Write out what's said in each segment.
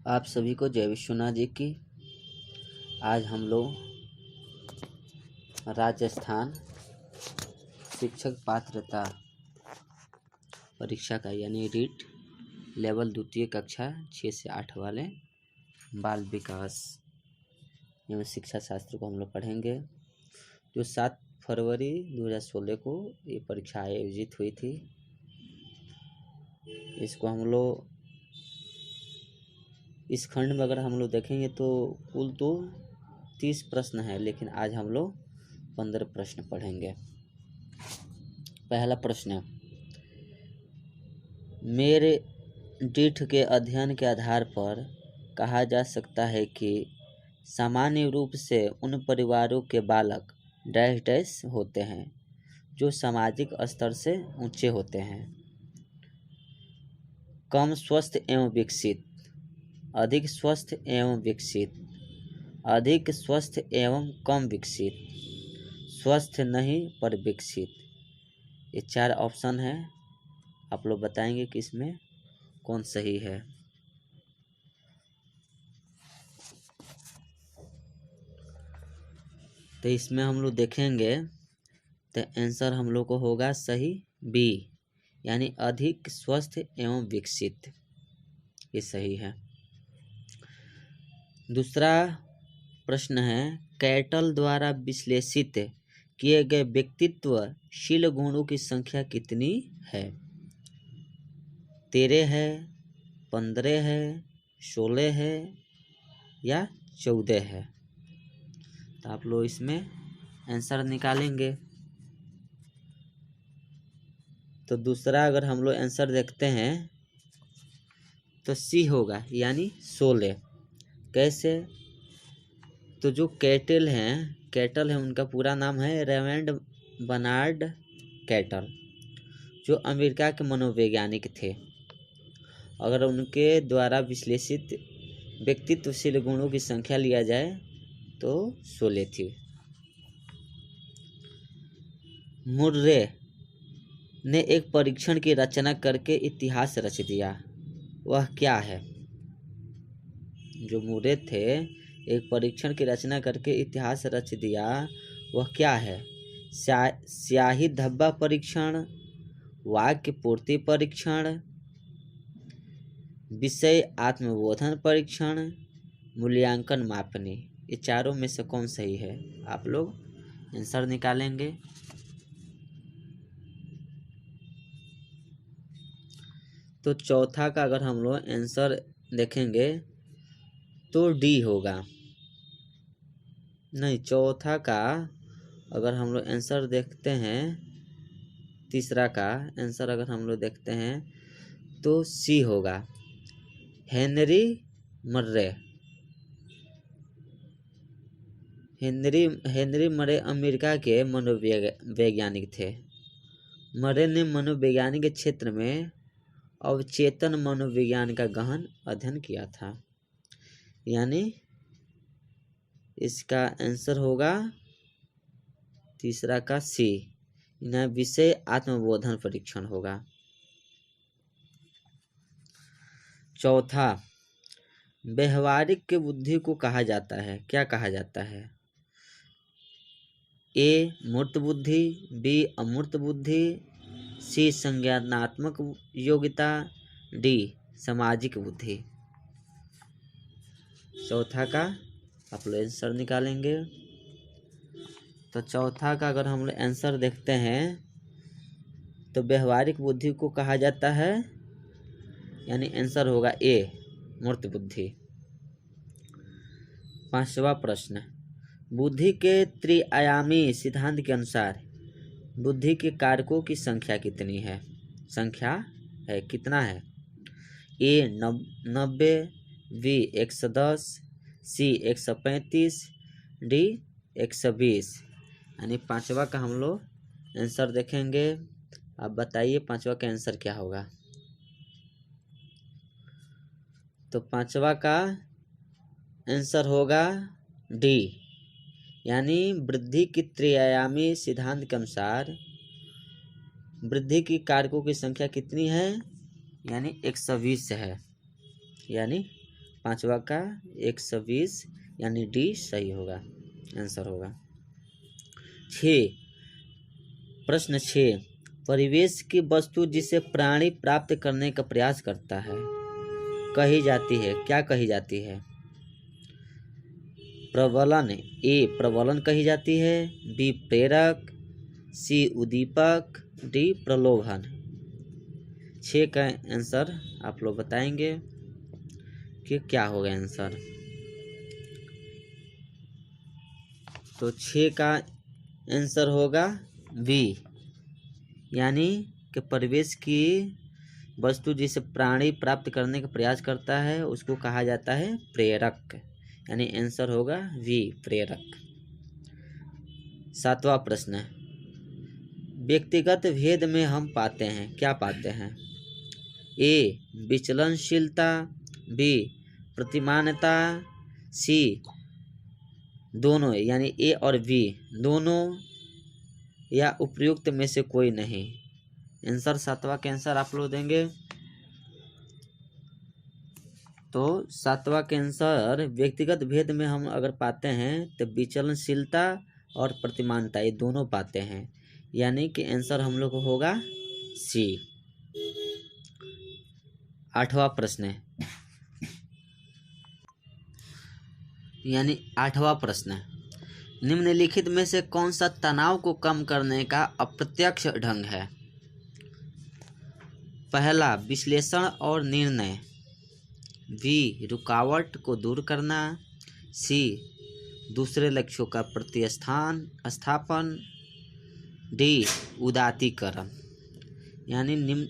आप सभी को जय विश्वनाथ जी की। आज हम लोग राजस्थान शिक्षक पात्रता परीक्षा का यानी रीट लेवल द्वितीय कक्षा 6 से 8 वाले बाल विकास एवं शिक्षा शास्त्र को हम लोग पढ़ेंगे। जो 7 फरवरी 2016 को ये परीक्षा आयोजित हुई थी। इसको हम लोग इस खंड में अगर हम लोग देखेंगे तो कुल तो 30 प्रश्न है, लेकिन आज हम लोग 15 प्रश्न पढ़ेंगे। पहला प्रश्न, मेरे डीठ के अध्ययन के आधार पर कहा जा सकता है कि सामान्य रूप से उन परिवारों के बालक डैश डैश होते हैं जो सामाजिक स्तर से ऊंचे होते हैं। कम स्वस्थ एवं विकसित, अधिक स्वस्थ एवं विकसित, अधिक स्वस्थ एवं कम विकसित, स्वस्थ नहीं पर विकसित। ये 4 ऑप्शन है। आप लोग बताएंगे कि इसमें कौन सही है। तो इसमें हम लोग देखेंगे तो आंसर हम लोग को होगा सही बी, यानी अधिक स्वस्थ एवं विकसित। ये सही है। दूसरा प्रश्न है, कैटल द्वारा विश्लेषित किए गए व्यक्तित्वशील गुणों की संख्या कितनी है? 13 है, 15 है, 16 है या 14 है? तो आप लोग इसमें आंसर निकालेंगे। तो दूसरा अगर हम लोग आंसर देखते हैं तो सी होगा, यानी 16। कैसे? तो जो कैटल है उनका पूरा नाम है रेमंड बर्नार्ड कैटल, जो अमेरिका के मनोवैज्ञानिक थे। अगर उनके द्वारा विश्लेषित व्यक्तित्वशील गुणों की संख्या लिया जाए तो 16 थी। मुर्रे ने एक परीक्षण की रचना करके इतिहास रच दिया, वह क्या है? जो मुर्रे थे, एक परीक्षण की रचना करके इतिहास रच दिया, वह क्या है? स्याही धब्बा परीक्षण, वाक्य पूर्ति परीक्षण, विषय आत्मबोधन परीक्षण, मूल्यांकन मापनी। ये चारों में से कौन सही है? आप लोग आंसर निकालेंगे। तो चौथा का अगर हम लोग आंसर देखेंगे तो डी होगा। नहीं, चौथा का अगर हम लोग आंसर देखते हैं, तीसरा का आंसर अगर हम लोग देखते हैं तो सी होगा, हेनरी मर्रे। हेनरी मर्रे अमेरिका के मनोवैज्ञानिक थे। मर्रे ने मनोवैज्ञानिक के क्षेत्र में अवचेतन मनोविज्ञान का गहन अध्ययन किया था। यानी इसका आंसर होगा तीसरा का सी, यह विषय आत्मबोधन परीक्षण होगा। चौथा, व्यवहारिक बुद्धि को कहा जाता है, क्या कहा जाता है? ए मूर्त बुद्धि, बी अमूर्त बुद्धि, सी संज्ञानात्मक योग्यता, डी सामाजिक बुद्धि। चौथा का आप लोग आंसर निकालेंगे। तो चौथा का अगर हम लोग आंसर देखते हैं तो व्यवहारिक बुद्धि को कहा जाता है, यानी आंसर होगा ए मूर्त बुद्धि। पांचवा प्रश्न, बुद्धि के त्रिआयामी सिद्धांत के अनुसार बुद्धि के कारकों की संख्या कितनी है? संख्या है, कितना है? ए 90, बी 110, सी 135, डी 120। यानी पांचवा का हम लोग आंसर देखेंगे। आप बताइए पांचवा का आंसर क्या होगा? तो पांचवा का आंसर होगा डी, यानी वृद्धि की त्रिआयामी सिद्धांत के अनुसार वृद्धि की कारकों की संख्या कितनी है? यानी 120 है, यानी पांचवा का 120 यानी डी सही होगा, आंसर होगा। 6 प्रश्न 6 परिवेश की वस्तु जिसे प्राणी प्राप्त करने का प्रयास करता है कही जाती है, क्या कही जाती है? प्रबलन, ए प्रबलन कही जाती है, बी प्रेरक, सी उद्दीपक, डी प्रलोभन। 6 का आंसर आप लोग बताएंगे कि क्या होगा आंसर। तो 6 का आंसर होगा बी, यानी कि परिवेश की वस्तु जिसे प्राणी प्राप्त करने का प्रयास करता है उसको कहा जाता है प्रेरक, यानी आंसर होगा वी प्रेरक। 7वां प्रश्न व्यक्तिगत भेद में हम पाते हैं, क्या पाते हैं? ए विचलनशीलता, बी प्रतिमानता, सी दोनों यानी ए और बी दोनों, या उपयुक्त में से कोई नहीं। आंसर 7वां के आंसर आप लोग देंगे। तो 7वां के आंसर व्यक्तिगत भेद में हम अगर पाते हैं तो विचलनशीलता और प्रतिमानता ये दोनों पाते हैं, यानी कि आंसर हम लोग को होगा सी। 8वां प्रश्न यानी 8वां प्रश्न निम्नलिखित में से कौन सा तनाव को कम करने का अप्रत्यक्ष ढंग है? पहला विश्लेषण और निर्णय, बी रुकावट को दूर करना, सी दूसरे लक्ष्यों का प्रतिस्थापन, डी उदात्तीकरण। यानी निम्न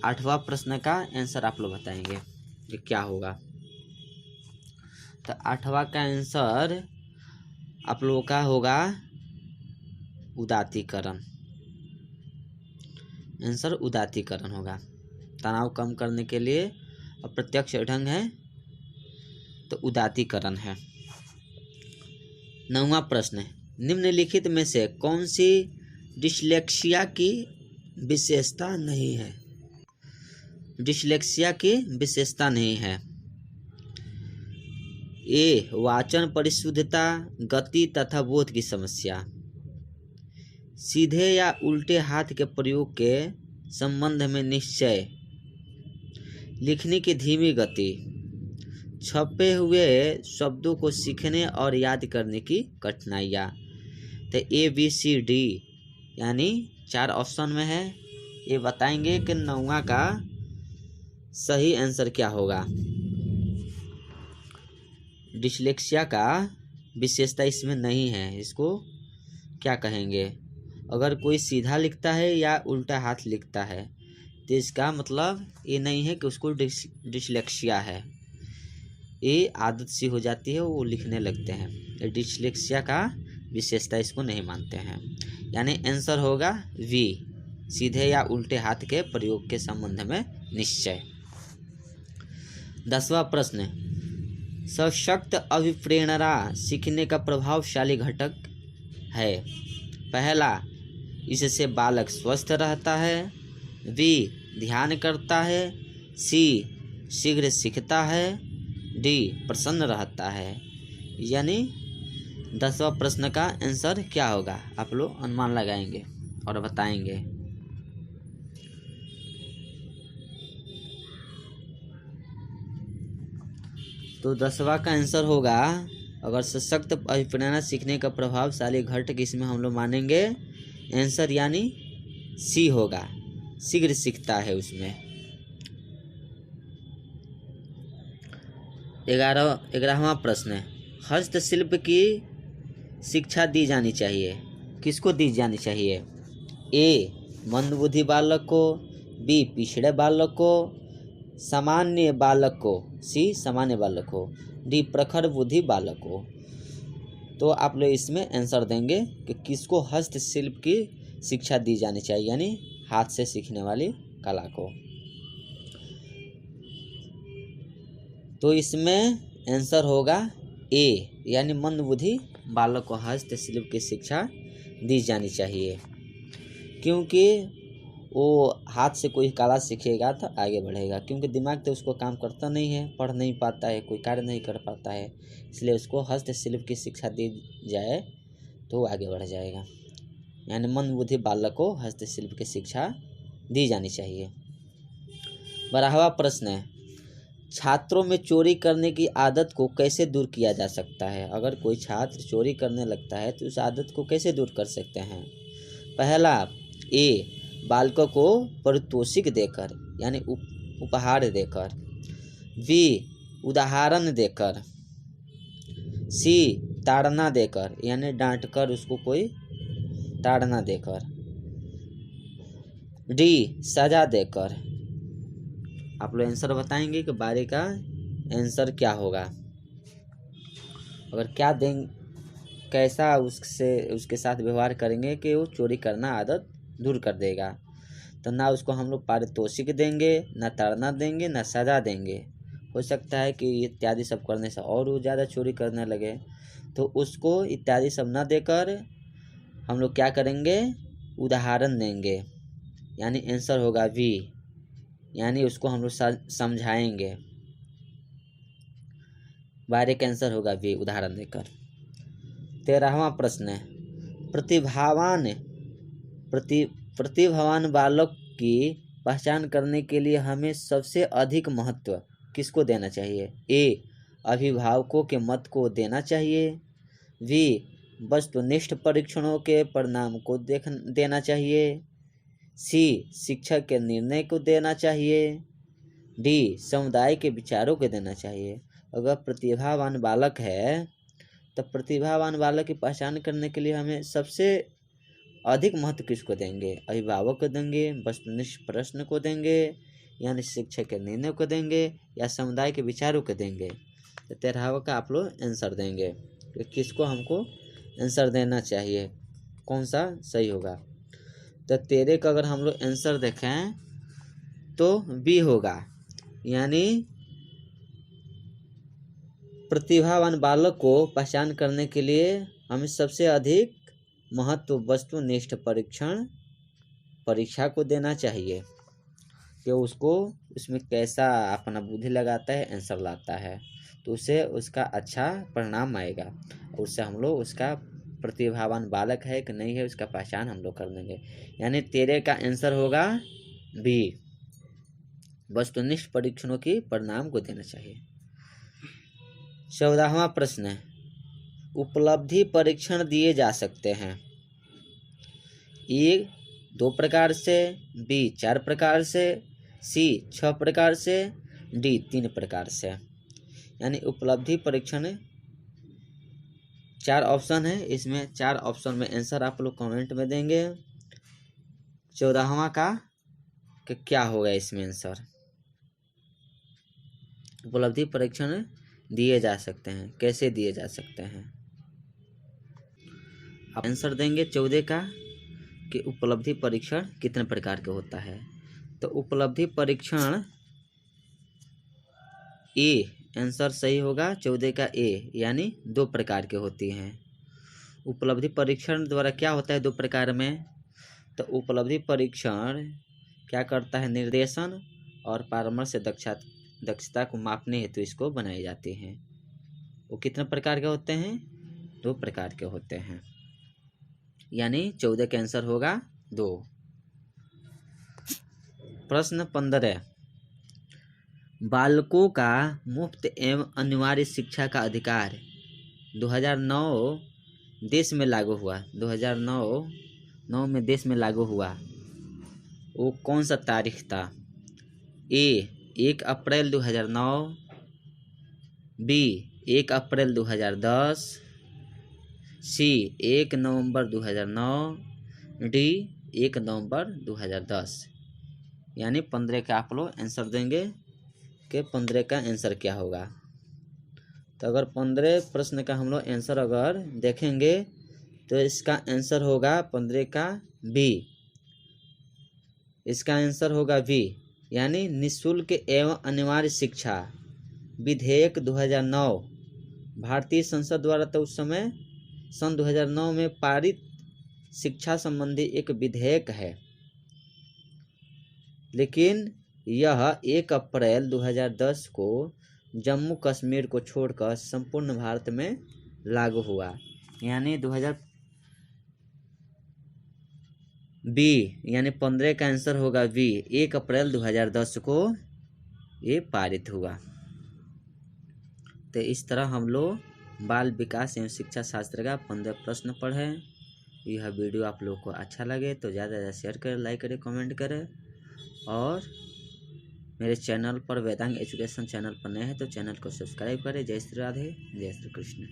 8वां प्रश्न का आंसर आप लोग बताएंगे ये क्या होगा। तो 8वां का आंसर आप लोगों का होगा उदात्तीकरण, आंसर उदात्तीकरण होगा। तनाव कम करने के लिए अप्रत्यक्ष ढंग है तो उदात्तीकरण है। 9वां प्रश्न निम्नलिखित में से कौन सी डिस्लेक्सिया की विशेषता नहीं है? डिस्लेक्सिया की विशेषता नहीं है। ए वाचन परिशुद्धता, गति तथा बोध की समस्या, सीधे या उल्टे हाथ के प्रयोग के संबंध में निश्चय, लिखने की धीमी गति, छपे हुए शब्दों को सीखने और याद करने की कठिनाइयाँ। तो ए बी सी डी यानी 4 ऑप्शन में है, ये बताएंगे कि 9वां का सही आंसर क्या होगा। डिस्लेक्सिया का विशेषता इसमें नहीं है, इसको क्या कहेंगे? अगर कोई सीधा लिखता है या उल्टा हाथ लिखता है तो इसका मतलब ये नहीं है कि उसको डिस्लेक्सिया है, ये आदत सी हो जाती है, वो लिखने लगते हैं। डिस्लेक्सिया का विशेषता इसको नहीं मानते हैं, यानी आंसर होगा वी सीधे या उल्टे हाथ के प्रयोग के संबंध में निश्चय। 10वां प्रश्न सशक्त अभिप्रेरणा सीखने का प्रभावशाली घटक है। पहला इससे बालक स्वस्थ रहता है, बी ध्यान करता है, सी शीघ्र सीखता है, डी प्रसन्न रहता है। यानी 10वां प्रश्न का आंसर क्या होगा आप लोग अनुमान लगाएंगे और बताएंगे। तो 10वां का आंसर होगा, अगर सशक्त अभिप्रेरणा सीखने का प्रभावशाली घटक इसमें हम लोग मानेंगे आंसर यानी सी होगा, शीघ्र सीखता है उसमें। 11वां प्रश्न हस्तशिल्प की शिक्षा दी जानी चाहिए, किसको दी जानी चाहिए? ए मंदबुद्धि बालक को, बी पिछड़े बालक को, सामान्य बालक को, सी सामान्य बालक को, डी प्रखर बुद्धि बालक को। तो आप लोग इसमें आंसर देंगे कि किसको हस्तशिल्प की शिक्षा दी जानी चाहिए, यानी हाथ से सीखने वाली कला को। तो इसमें आंसर होगा ए, यानी मंदबुद्धि बालक को हस्तशिल्प की शिक्षा दी जानी चाहिए, क्योंकि वो हाथ से कोई कला सीखेगा तो आगे बढ़ेगा, क्योंकि दिमाग तो उसको काम करता नहीं है, पढ़ नहीं पाता है, कोई कार्य नहीं कर पाता है, इसलिए उसको हस्तशिल्प की शिक्षा दी जाए तो वो आगे बढ़ जाएगा। यानी मंद बुद्धि बालक को हस्तशिल्प की शिक्षा दी जानी चाहिए। 12वां प्रश्न है, छात्रों में चोरी करने की आदत को कैसे दूर किया जा सकता है? अगर कोई छात्र चोरी करने लगता है तो उस आदत को कैसे दूर कर सकते हैं? पहला, ए बालकों को पारितोषिक देकर यानी उपहार देकर, बी उदाहरण देकर, सी ताड़ना देकर यानी डांटकर उसको कोई ताड़ना देकर, डी सजा देकर। आप लोग आंसर बताएंगे कि बारे का आंसर क्या होगा। अगर क्या दें, कैसा उसके साथ व्यवहार करेंगे कि वो चोरी करना आदत दूर कर देगा। तो ना उसको हम लोग पारितोषिक देंगे, ना ताड़ना देंगे, ना सजा देंगे। हो सकता है कि इत्यादि सब करने से और वो ज़्यादा चोरी करने लगे, तो उसको इत्यादि सब ना देकर हम लोग क्या करेंगे, उदाहरण देंगे। यानी आंसर होगा बी, यानी उसको हम लोग समझाएंगे। बारे का आंसर होगा बी, उदाहरण देकर। 13वां प्रश्न है, प्रतिभावान बालक की पहचान करने के लिए हमें सबसे अधिक महत्व किसको देना चाहिए? ए अभिभावकों के मत को देना चाहिए, बी वस्तुनिष्ठ परीक्षणों के परिणाम को देना चाहिए, सी शिक्षक के निर्णय को देना चाहिए, डी समुदाय के विचारों को देना चाहिए। अगर प्रतिभावान बालक है तो प्रतिभावान बालक की पहचान करने के लिए हमें सबसे अधिक महत्व किसको देंगे? अभिभावक को देंगे, वस्तुनिष्ठ प्रश्न को देंगे, यानी शिक्षक के निर्णय को देंगे, या समुदाय के विचारों को देंगे। तो 13वां का आप लोग आंसर देंगे कि किसको हमको आंसर देना चाहिए, कौन सा सही होगा। तो 13 का अगर हम लोग आंसर देखें तो बी होगा, यानी प्रतिभावान बालक को पहचान करने के लिए हमें सबसे अधिक महत्व वस्तुनिष्ठ परीक्षा को देना चाहिए कि उसको उसमें कैसा अपना बुद्धि लगाता है, आंसर लाता है, तो उसे उसका अच्छा परिणाम आएगा और उससे हम लोग उसका प्रतिभावान बालक है कि नहीं है उसका पहचान हम लोग कर लेंगे। यानी 13 का आंसर होगा बी, वस्तुनिष्ठ परीक्षणों की परिणाम को देना चाहिए। 14वां प्रश्न है, उपलब्धि परीक्षण दिए जा सकते हैं? ए 2 प्रकार से, बी 4 प्रकार से, सी 6 प्रकार से, डी 3 प्रकार से। यानी उपलब्धि परीक्षण 4 ऑप्शन है, इसमें 4 ऑप्शन में आंसर आप लोग कमेंट में देंगे। 14वां का कि क्या होगा इसमें आंसर। उपलब्धि परीक्षण दिए जा सकते हैं, कैसे दिए जा सकते हैं? आप आंसर देंगे 14 का कि उपलब्धि परीक्षण कितने प्रकार के होता है। तो उपलब्धि परीक्षण ए आंसर सही होगा, 14 का ए, यानी 2 प्रकार के होती हैं। उपलब्धि परीक्षण द्वारा क्या होता है 2 प्रकार में? तो उपलब्धि परीक्षण क्या करता है, निर्देशन और परामर्श दक्षता को मापने हेतु तो इसको बनाई जाती हैं। वो कितने प्रकार के होते हैं? 2 प्रकार के होते हैं, यानी 14 का आंसर होगा 2। प्रश्न 15, बालकों का मुफ्त एवं अनिवार्य शिक्षा का अधिकार 2009 देश में लागू हुआ, 2009 में देश में लागू हुआ, वो कौन सा तारीख था? ए 1 अप्रैल 2009, बी 1 अप्रैल 2010, सी 1 नवंबर 2009, डी 1 नवंबर 2010। यानी 15 का आप लोग आंसर देंगे कि 15 का आंसर क्या होगा। तो अगर 15 प्रश्न का हम लोग आंसर अगर देखेंगे तो इसका आंसर होगा 15 का बी, इसका आंसर होगा बी, यानी निःशुल्क एवं अनिवार्य शिक्षा विधेयक 2009 भारतीय संसद द्वारा तो उस समय सन 2009 में पारित शिक्षा संबंधी एक विधेयक है। लेकिन यह 1 अप्रैल 2010 को जम्मू कश्मीर को छोड़कर संपूर्ण भारत में लागू हुआ। यानी 15 का आंसर होगा बी। 1 अप्रैल 2010 को ये पारित हुआ। तो इस तरह हम लोग बाल विकास एवं शिक्षा शास्त्र का 15 प्रश्न पढ़े। यह वीडियो आप लोग को अच्छा लगे तो ज़्यादा से ज़्यादा शेयर करें, लाइक करें, कमेंट करें। और मेरे चैनल पर वेदांग एजुकेशन चैनल पर नए हैं तो चैनल को सब्सक्राइब करें। जय श्री राधे, जय श्री कृष्ण।